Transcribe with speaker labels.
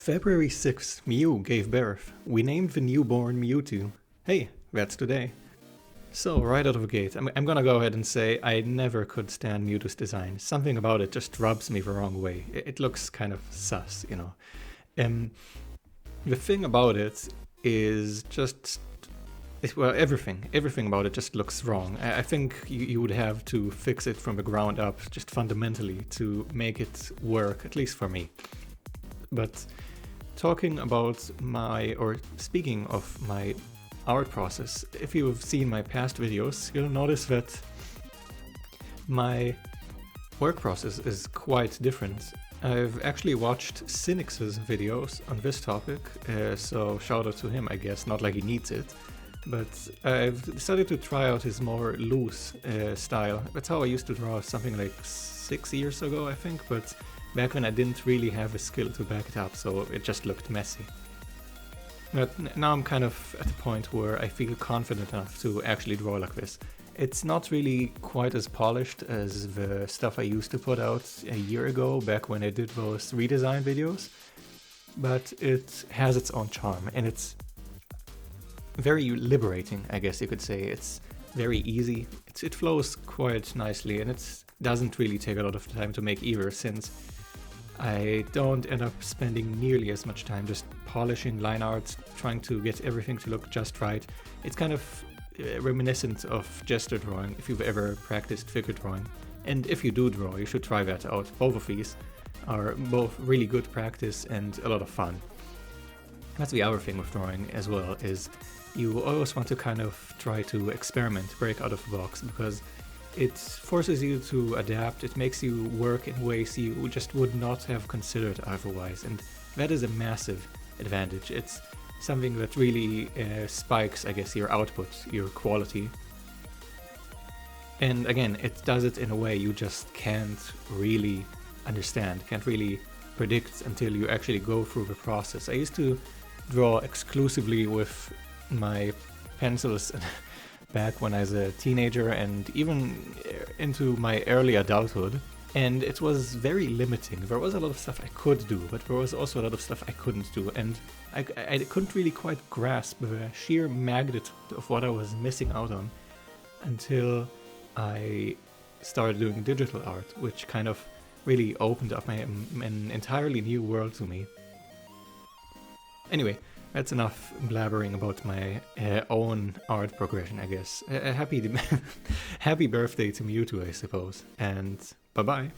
Speaker 1: February 6th, Mew gave birth. We named the newborn Mewtwo. Hey, that's today. So, right out of the gate, I'm gonna go ahead and say I never could stand Mewtwo's design. Something about it just rubs me the wrong way. It looks kind of sus, you know. The thing about it is just... well, everything about it just looks wrong. I think you would have to fix it from the ground up, just fundamentally, to make it work, at least for me. But talking about speaking of my art process, if you have seen my past videos, you'll notice that my work process is quite different. I've actually watched Cynic's videos on this topic, so shout out to him, I guess, not like he needs it. But I've decided to try out his more loose style. That's how I used to draw something like 6 years ago, I think, but back when I didn't really have a skill to back it up, so it just looked messy. But now I'm kind of at the point where I feel confident enough to actually draw like this. It's not really quite as polished as the stuff I used to put out a year ago, back when I did those redesign videos, but it has its own charm, and it's very liberating, I guess you could say. It's very easy, it flows quite nicely, and it doesn't really take a lot of time to make either, since I don't end up spending nearly as much time just polishing line art, trying to get everything to look just right. It's kind of reminiscent of gesture drawing, if you've ever practiced figure drawing. And if you do draw, you should try that out. Both of these are both really good practice and a lot of fun. That's the other thing with drawing as well, is you always want to kind of try to experiment, break out of the box, because it forces you to adapt, it makes you work in ways you just would not have considered otherwise, and that is a massive advantage. It's something that really spikes, I guess, your output, your quality. And again, it does it in a way you just can't really understand, can't really predict until you actually go through the process. I used to draw exclusively with my pencils back when I was a teenager and even into my early adulthood, and it was very limiting. There was a lot of stuff I could do, but there was also a lot of stuff I couldn't do, and I couldn't really quite grasp the sheer magnitude of what I was missing out on until I started doing digital art, which kind of really opened up an entirely new world to me. Anyway, that's enough blabbering about my own art progression, I guess. Happy birthday to Mewtwo, I suppose, and bye-bye.